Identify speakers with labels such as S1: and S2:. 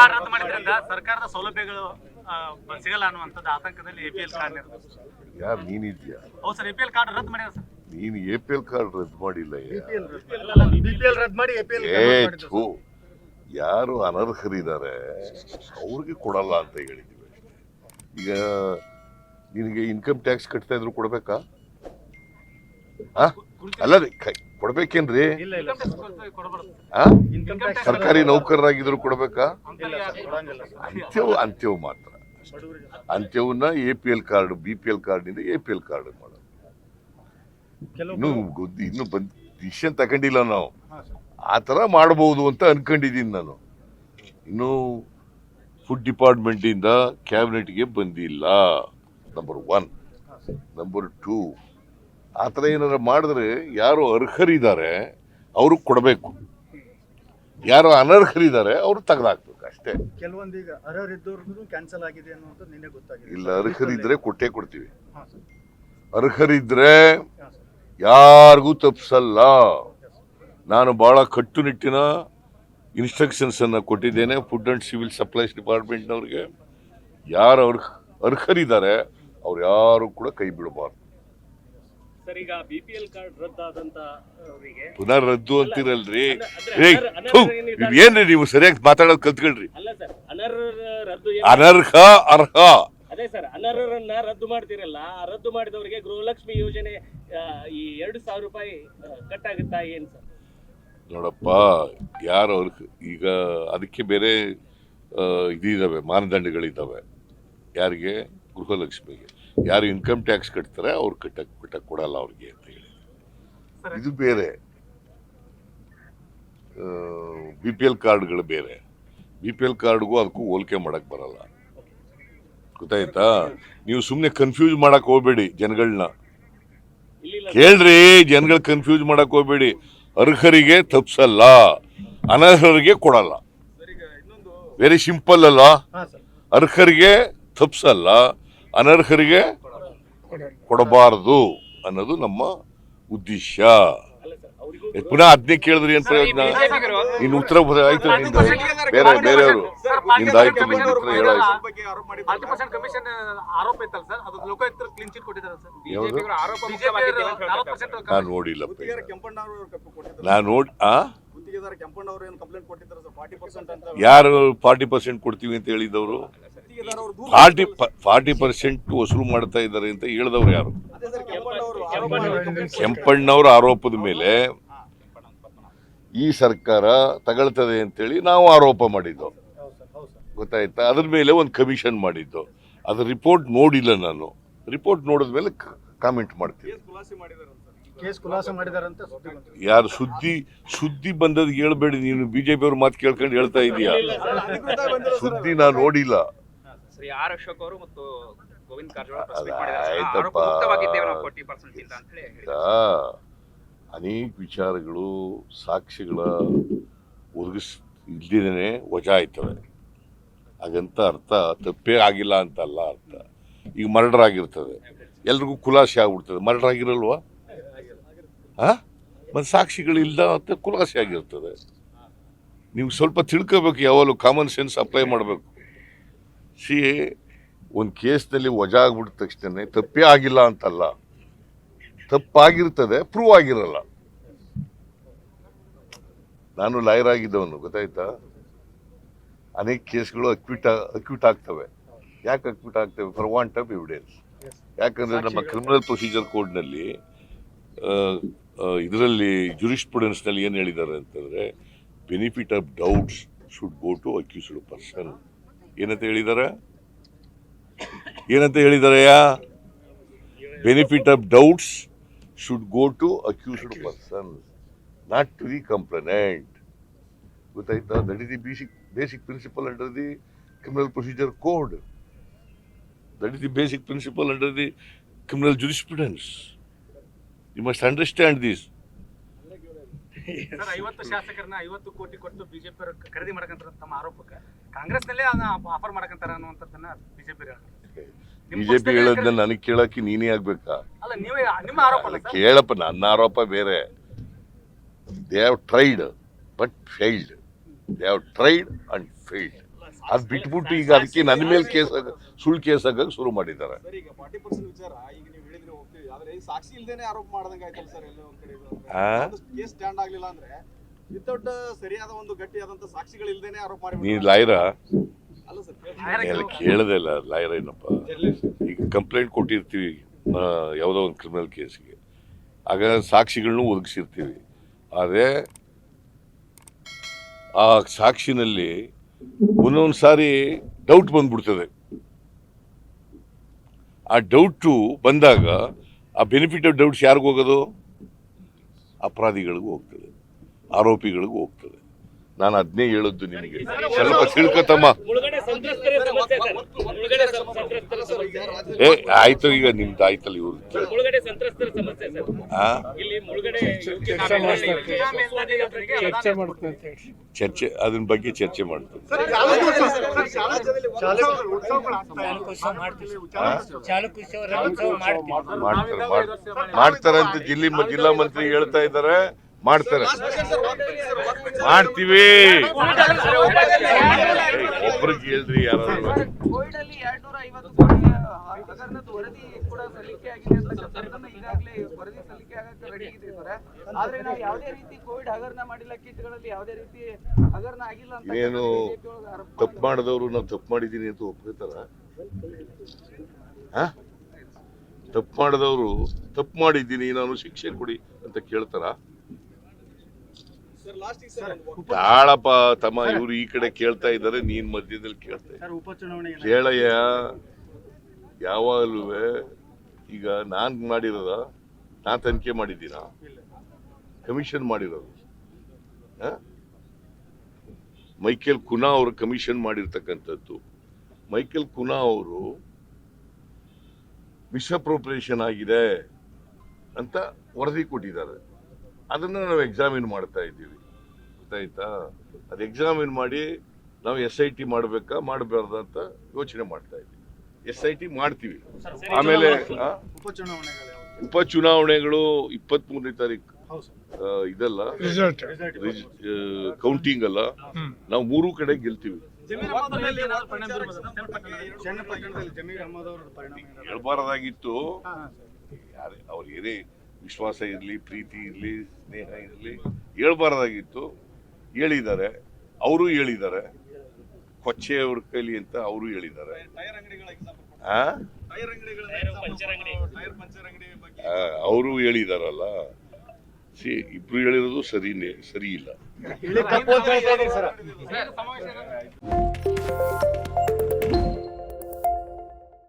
S1: Card ರದ್ದು ಮಾಡಿದ್ರಿಂದ ಸರ್ಕಾರದ ಸೌಲಭ್ಯಗಳು ಸಿಗಲ್ಲ ಅನ್ನುವಂಥದ್ದು ಆತಂಕದಲ್ಲಿ ಎಪಿಎಲ್ ಕಾರ್ಡ್
S2: ಯಾರು ನೀನಿದ್ಯಾ?
S1: ಹೌದು ಸರ್, ಎಪಿಎಲ್ ಕಾರ್ಡ್ ರದ್ದು ಮಾಡಿದ್ರು ಸರ್.
S2: ನೀನು ಎಪಿಎಲ್ ಕಾರ್ಡ್ ರದ್ದು ಮಾಡಿಲ್ಲ.
S3: ಬಿಪಿಎಲ್ ರದ್ದು ಮಾಡಿ ಎಪಿಎಲ್
S2: ಯಾರು ಅನರ್ಹರಿದ್ದಾರೆ ಅವ್ರಿಗೆ ಕೊಡಲ್ಲ ಅಂತ ಹೇಳಿದ್ದೀವಿ. ಈಗ ನಿನಗೆ ಇನ್ಕಮ್ ಟ್ಯಾಕ್ಸ್ ಕಟ್ತಾ ಇದ್ರು ಕೊಡ್ಬೇಕಾ? ಅಲ್ಲ ಕೊಡ್ಬೇಕೇನ್ರಿ? ಸರ್ಕಾರಿ ನೌಕರರಾಗಿದ್ರು ಕೊಡ್ಬೇಕಾ? ಅಂತ್ಯವು ಮಾತ್ರ. ಅಂತ್ಯವನ್ನ ಎಪಿಎಲ್ ಕಾರ್ಡ್ ಬಿಪಿಎಲ್ ಕಾರ್ಡ್ನಿಂದ ಎಪಿಎಲ್ ಕಾರ್ಡ್ ಮಾಡೋದು. ಇನ್ನು ಡಿಸಿಷನ್ ತಗೊಂಡಿಲ್ಲ ನಾವು. ಆ ತರ ಮಾಡಬಹುದು ಅಂತ ಅನ್ಕೊಂಡಿದ್ದೀನಿ ನಾನು. ಇನ್ನು ಫುಡ್ ಡಿಪಾರ್ಟ್ಮೆಂಟ್ ಇಂದ ಕ್ಯಾಬಿನೆಟ್ಗೆ ಬಂದಿಲ್ಲ, ನಂಬರ್ 1. ನಂಬರ್ 2, ಆ ಥರ ಏನಾರ ಮಾಡಿದ್ರೆ ಯಾರು ಅರ್ಹರಿದ್ದಾರೆ ಅವ್ರಿಗೆ ಕೊಡಬೇಕು, ಯಾರು ಅನರ್ಹರಿದ್ದಾರೆ ಅವ್ರು ತೆಗೆದಾಕ್ಬೇಕು ಅಷ್ಟೇ.
S3: ಕೆಲವೊಂದೀಗ ಅರ್ಹರಿದ್ದವ್ರು ಕ್ಯಾನ್ಸಲ್ ಆಗಿದೆ ಅನ್ನೋದು ನಿನ್ನೆ ಗೊತ್ತಾಗಿದೆ.
S2: ಇಲ್ಲ, ಅರ್ಹರಿದ್ರೆ ಕೊಟ್ಟೇ ಕೊಡ್ತೀವಿ. ಅರ್ಹರಿದ್ರೆ ಯಾರಿಗೂ ತಪ್ಪಿಸಲ್ಲ. ನಾನು ಬಹಳ ಕಟ್ಟುನಿಟ್ಟಿನ ಇನ್ಸ್ಟ್ರಕ್ಷನ್ಸ್ ಅನ್ನ ಕೊಟ್ಟಿದ್ದೇನೆ ಫುಡ್ ಅಂಡ್ ಸಿವಿಲ್ ಸಪ್ಲೈಸ್ ಡಿಪಾರ್ಟ್ಮೆಂಟ್ನವ್ರಿಗೆ. ಯಾರು ಅರ್ಹರಿದ್ದಾರೆ ಅವ್ರು ಯಾರು ಕೂಡ ಕೈ ಬಿಡಬಾರ್ದು. ಪುನಃ ರದ್ದು ಅಂತಿರಲ್ರಿ. ಏನ್ರಿ ನೀವು ಸರಿಯಾಗಿ ಮಾತಾಡೋದು ಕಲ್ತ್ಕೊಳ್ರಿ. ಅನರ್ಹ ಅರ್ಹ.
S4: ಅದೇ ಸರ್, ಅನರ್ಹರನ್ನ ರದ್ದು ಮಾಡ್ತಿರಲ್ಲ, ರದ್ದು ಮಾಡಿದವರಿಗೆ ಗೃಹಲಕ್ಷ್ಮಿ ಯೋಜನೆ ಈ 2,000 ರೂಪಾಯಿ ಕಟ್ ಆಗುತ್ತಾ ಏನ್ ಸರ್?
S2: ನೋಡಪ್ಪ, ಯಾರು ಈಗ ಅದಕ್ಕೆ ಬೇರೆ ಇದಿದ್ದಾವೆ, ಮಾನದಂಡಗಳಿದ್ದಾವೆ. ಯಾರಿಗೆ? ಗೃಹಲಕ್ಷ್ಮಿಗೆ. ಯಾರು ಇನ್ಕಮ್ ಟ್ಯಾಕ್ಸ್ ಕಟ್ತಾರೆ ಅವ್ರು ಕಟ್ಟಕ್ ಕೊಡಲ್ಲ ಅವ್ರಿಗೆ ಅಂತ ಹೇಳಿ. ಇದು ಬೇರೆ. ಬಿಪಿಎಲ್ ಕಾರ್ಡ್ಗಳು ಬೇರೆ. ಬಿಪಿಎಲ್ ಕಾರ್ಡ್ಗೂ ಅದಕ್ಕೂ ಹೋಲಿಕೆ ಮಾಡಕ್ ಬರಲ್ಲ. ಗೊತ್ತಾಯ್ತಾ? ನೀವು ಸುಮ್ನೆ ಕನ್ಫ್ಯೂಸ್ ಮಾಡಕ್ ಹೋಗ್ಬೇಡಿ ಜನಗಳನ್ನ. ಕೇಳ್ರಿ, ಜನಗಳ ಕನ್ಫ್ಯೂಸ್ ಮಾಡಕ್ ಹೋಗ್ಬೇಡಿ. ಅರ್ಹರಿಗೆ ತಪ್ಸಲ್ಲ, ಅನರ್ಹರಿಗೆ ಕೊಡಲ್ಲ. ವೆರಿ ಸಿಂಪಲ್ ಅಲ್ಲ? ಅರ್ಹರಿಗೆ ತಪ್ಸಲ್ಲ, ಅನರ್ಹರಿಗೆ ಕೊಡಬಾರದು ಅನ್ನೋದು ನಮ್ಮ ಉದ್ದೇಶ. ಪುನಃ ಅದನ್ನೇ ಕೇಳಿದ್ರಿ ಏನ್ ಪ್ರಯೋಜನ? ಇನ್ನು ಉತ್ತರ ಆಯ್ತು, ಬೇರೆ ಬೇರೆಯವರು ನಿಂದಾಯ್ತು, ನಿಂದ ಉತ್ತರ ಹೇಳಾಯ್ತು. ನಾನು ನೋಡಿಲ್ಲಪ್ಪ. ಯಾರು 40% ಕೊಡ್ತೀವಿ ಅಂತ ಹೇಳಿದವರು? 40% ವಸೂಲು ಮಾಡ್ತಾ ಇದ್ದಾರೆ ಅಂತ ಹೇಳಿದವ್ರು ಯಾರು? ಕೆಂಪಣ್ಣವರ ಆರೋಪದ ಮೇಲೆ ಈ ಸರ್ಕಾರ ತಗೊಳ್ತದೆ ಅಂತೇಳಿ ನಾವು ಆರೋಪ ಮಾಡಿದ್ದು, ಗೊತ್ತಾಯ್ತಾ? ಅದ್ರ ಮೇಲೆ ಒಂದು ಕಮಿಷನ್ ಮಾಡಿದ್ದು. ಅದ್ರ ರಿಪೋರ್ಟ್ ನೋಡಿಲ್ಲ ನಾನು. ರಿಪೋರ್ಟ್ ನೋಡಿದ ಮೇಲೆ ಕಾಮೆಂಟ್ ಮಾಡ್ತೀನಿ. ಯಾರು ಸುದ್ದಿ ಬಂದದ್ ಹೇಳ್ಬೇಡಿ. ನೀನು ಬಿಜೆಪಿ ಅವ್ರ ಮಾತು ಕೇಳ್ಕೊಂಡು ಹೇಳ್ತಾ ಇದೀಯಾ? ಸುದ್ದಿ ನಾನು ನೋಡಿಲ್ಲ. ಅನೇಕ ವಿಚಾರಗಳು ಸಾಕ್ಷಿಗಳ ಇಲ್ದೇನೆ ವಜಾ ಆಯ್ತವೆ. ಹಾಗಂತ ಅರ್ಥ ತಪ್ಪೇ ಆಗಿಲ್ಲ ಅಂತಲ್ಲ ಅರ್ಥ. ಈಗ ಮರ್ಡರ್ ಆಗಿರ್ತದೆ, ಎಲ್ರಿಗೂ ಖುಲಾಸೆ ಆಗ್ಬಿಡ್ತದೆ. ಮರ್ಡರ್ ಆಗಿರಲ್ವಾ? ಮತ್ತೆ ಸಾಕ್ಷಿಗಳಿಲ್ದ ಅಂತ ಖುಲಾಸೆ ಆಗಿರ್ತದೆ. ನೀವು ಸ್ವಲ್ಪ ತಿಳ್ಕೋಬೇಕು, ಯಾವಾಗಲೂ ಕಾಮನ್ ಸೆನ್ಸ್ ಅಪ್ಲೈ ಮಾಡಬೇಕು. ಒಂದು ಕೇಸ್ನಲ್ಲಿ ವಜಾ ಆಗ್ಬಿಟ್ಟ ತಕ್ಷಣ ತಪ್ಪೇ ಆಗಿಲ್ಲ ಅಂತಲ್ಲ, ತಪ್ಪಾಗಿರ್ತದೆ, ಪ್ರೂವ್ ಆಗಿರಲ್ಲ. ನಾನು ಲಾಯರ್ ಆಗಿದ್ದವನು, ಗೊತ್ತಾಯ್ತಾ? ಅನೇಕ ಕೇಸ್ಗಳು ಅಕ್ಯೂಟ್ ಆಗ್ತವೆ. ಯಾಕೆ ಅಕ್ಯೂಟ್ ಆಗ್ತವೆ? For want of evidence. ಯಾಕಂದ್ರೆ ನಮ್ಮ ಕ್ರಿಮಿನಲ್ ಪ್ರೊಸೀಜರ್ ಕೋಡ್ನಲ್ಲಿ ಇದರಲ್ಲಿ ಜುರಿಸ್ಪ್ರುಡೆನ್ಸ್ನಲ್ಲಿ ಏನು ಹೇಳಿದ್ದಾರೆ ಅಂತಂದ್ರೆ, benefit of doubts should go to accused person. ಏನಂತ ಹೇಳಿದ್ದಾರೆ? Benefit of doubts should go to accused person, not to the complainant. ಗೊತ್ತಾಯ್ತಾ? That is the basic principle under the criminal procedure code. That is the basic principle under the criminal jurisprudence. You must understand this.
S1: 50 ಶಾಸಕರನ್ನ 50 ಕೋಟಿ ಕೊಟ್ಟು BJP ಖರೀದಿ ಮಾಡಕಂತಾರ ತಮ್ಮ ಆರೋಪಕ್ಕೆ ಕಾಂಗ್ರೆಸ್ನಲ್ಲೇ offer ಮಾಡಕಂತಾರ ಅನ್ನುವಂಥದ್ದನ್ನ
S2: BJP ಹೇಳೋದನ್ನ ನನಗೆ ಕೇಳಕ್ಕೆ ನೀನೇ ಆಗ್ಬೇಕಾ?
S1: ಅಲ್ಲ, ನೀವೇ ನಿಮ್ಮ ಆರೋಪ ಅಲ್ಲ
S2: ಕೇಳಪ್ಪ. ನನ್ನ ಆರೋಪ ಬೇರೆ. They have tried but failed. They have tried and failed. ಅದು ಬಿಟ್ಬಿಟ್ಟು ಈಗ ಅದಕ್ಕೆ ನನ್ನ ಮೇಲೆ ಸುಳ್ಳು ಕೇಸ್ ಹಾಕಕ್ಕೆ ಶುರು ಮಾಡಿದ್ದಾರೆ.
S5: ಸರ್ ಈಗ 40% ವಿಚಾರ ಈಗ ನೀವು ಹೇಳಿದ್ರೆ ಹೋಗ್ತೀವಿ, ಆದ್ರೆ ಈ ಸಾಕ್ಷಿ ಇಲ್ದೇನೆ ಆರೋಪ ಮಾಡ್ದಂಗೆ ಆಯ್ತಲ್ಲ ಸರ್ ಎಲ್ಲೋ ಒಂದ್ ಕಡೆ ಕೇಸ್ ಸ್ಟ್ಯಾಂಡ್ ಆಗ್ಲಿಲ್ಲ ಅಂದ್ರೆ ವಿತೌಟ್ ಸರಿಯಾದ ಒಂದು ಗಟ್ಟಿಯಾದಂತ ಸಾಕ್ಷಿಗಳು ಇಲ್ದೇನೆ ಆರೋಪ ಮಾಡಿ
S2: ನೀನ್ ಲಾಯರಾ?
S5: ಅಲ್ಲ ಸರ್
S2: ಎಲ್ಲ ಕೇಳದೆ ಇಲ್ಲ ಲಾಯರ್ ಏನಪ್ಪ. ಈಗ ಕಂಪ್ಲೇಂಟ್ ಕೊಟ್ಟಿರ್ತೀವಿ ಯಾವುದೋ ಒಂದು ಕ್ರಿಮಿನಲ್ ಕೇಸ್ಗೆ, ಆಗ ಸಾಕ್ಷಿಗಳನ್ನೂ ಒದಗಿಸಿರ್ತೀವಿ. ಆದರೆ ಆ ಸಾಕ್ಷಿನಲ್ಲಿ ಒಂದೊಂದು ಸಾರಿ ಡೌಟ್ ಬಂದ್ಬಿಡ್ತದೆ. ಆ ಡೌಟು ಬಂದಾಗ ಆ ಬೆನಿಫಿಟ್ ಆಫ್ ಡೌಟ್ಸ್ ಯಾರಿಗೂ ಹೋಗೋದು? ಅಪರಾಧಿಗಳಿಗೂ ಹೋಗ್ತದೆ, ಆರೋಪಿಗಳಿಗೂ ಹೋಗ್ತದೆ. ನಾನು ಅದನ್ನೇ ಹೇಳದ್ದು ನಿಮಗೆ, ಸ್ವಲ್ಪ ತಿಳ್ಕೊತಮ್ಮ.
S4: ಮುಳುಗಡೆ ಸಂತ್ರಸ್ತರ ಸಮಸ್ಯೆ ಸರ್, ಮುಳುಗಡೆ ಸಂತ್ರಸ್ತರ ಸಮಸ್ಯೆ.
S2: ಆಯ್ತು, ಈಗ ನಿಮ್ದು ಆಯ್ತಲ್ಲ ಇವ್ರು.
S4: ಮುಳುಗಡೆ ಸಂತ್ರಸ್ತರ ಸಮಸ್ಯೆ ಸರ್, ಇಲ್ಲಿ ಮುಳುಗಡೆ
S2: ಚರ್ಚೆ ಅದ್ರ ಬಗ್ಗೆ ಚರ್ಚೆ ಮಾಡ್ತೀವಿ. ಮಾಡ್ತಾರೆ ಅಂತ ಜಿಲ್ಲಾ ಮಂತ್ರಿ ಹೇಳ್ತಾ ಇದ್ದಾರೆ. ಮಾಡ್ತಾರೆ, ಮಾಡ್ತೀವಿ. ಒಬ್ರಿಗೆ ಹೇಳ್ರಿ ಯಾರಾದ್ರು.
S6: ಕೋವಿಡಲ್ಲಿ 250 ಕೋಟಿ ಹಗರಣದ ವರದಿ ಕೂಡ ಸಲ್ಲಿಕೆ ಆಗಿದೆ ಅಂತ ಸರ್ಕಾರನ ಈಗಾಗಲೇ ವರದಿ ಸಲ್ಲಿಕೆ ಆಗಕ್ಕೆ ರೆಡಿ ಇದೆ ಸರ್. ಆದ್ರೆ ನಾವು ಯಾವುದೇ ರೀತಿ ಕೋವಿಡ್ ಹಗರಣ ಮಾಡಿಲ್ಲ, ಕಿಟ್ಗಳಲ್ಲಿ ಯಾವುದೇ ರೀತಿ ಹಗರಣ ಆಗಿಲ್ಲ ಅಂತ
S2: ಏನು ತಪ್ಪು ಮಾಡಿದವರು ನಾವು ತಪ್ಪು ಮಾಡಿದೀನಿ ಅಂತ ಒಪ್ಕೋತಾರ? ತಪ್ಪು ಮಾಡಿದವರು ತಪ್ಪು ಮಾಡಿದ್ದೀನಿ ನಾನು ಶಿಕ್ಷೆ ಕೊಡಿ ಅಂತ ಕೇಳ್ತಾರ? ತಾಳಪ್ಪ ತಮ್ಮ, ಇವ್ರು ಈ ಕಡೆ ಕೇಳ್ತಾ ಇದ್ದಾರೆ, ನೀನ್ ಮಧ್ಯದಲ್ಲಿ ಕೇಳ್ತಾ ಇದ್ದಾರೆ.
S3: ಉಪಚುನಾವಣೆ
S2: ಕೇಳಯ್ಯ. ಯಾವಾಗಲೂ ಈಗ ನಾನ್ ಮಾಡಿರೋದ? ನಾನ್ ತನಿಖೆ ಮಾಡಿದ್ದೀನ? ಕಮಿಷನ್ ಮಾಡಿರೋದು ಮೈಕೆಲ್ ಕುನಾ ಅವರು ಕಮಿಷನ್ ಮಾಡಿರ್ತಕ್ಕಂಥದ್ದು. ಮೈಕೆಲ್ ಕುನಾ ಅವರು ಮಿಸ್ಅಪ್ರೋಪ್ರಿಯೇಷನ್ ಆಗಿದೆ ಅಂತ ವರದಿ ಕೊಟ್ಟಿದ್ದಾರೆ. ಅದನ್ನ ನಾವು ಎಕ್ಸಾಮಿನ್ ಮಾಡ್ತಾ ಇದ್ದೀವಿ, ಗೊತ್ತಾಯ್ತಾ? ಅದು ಎಕ್ಸಾಮಿನ್ ಮಾಡಿ ನಾವು SIT ಮಾಡಬೇಕಾ ಮಾಡಬಾರ್ದ ಅಂತ ಯೋಚನೆ ಮಾಡ್ತಾ ಇದ್ದೀವಿ. SIT ಮಾಡ್ತೀವಿ. ಆಮೇಲೆ ಉಪಚುನಾವಣೆಗಳು 23ನೇ ತಾರೀಕು ಇದಲ್ಲ, ಕೌಂಟಿಂಗ್ ಅಲ್ಲ, ನಾವು 3 ಕಡೆ ಗೆಲ್ತೀವಿ. ಹೇಳ್ಬಾರ್ದಾಗಿತ್ತು. ಅವ್ರ ಏನೇ ವಿಶ್ವಾಸ ಇರಲಿ, ಪ್ರೀತಿ ಇರಲಿ, ಸ್ನೇಹ ಇರಲಿ, ಹೇಳ್ಬಾರ್ದಾಗಿತ್ತು. ಹೇಳಿದ್ದಾರೆ, ಅವರು ಹೇಳಿದ್ದಾರೆ. ಕೊಚ್ಚೆ ಅವ್ರ ಕೈಲಿ ಅಂತ ಅವರು ಹೇಳಿದ್ದಾರೆ. ಅವರು ಹೇಳಿದಾರಲ್ಲ. ಇಬ್ರು ಹೇಳಿರೋದು ಸರಿ ಇಲ್ಲ.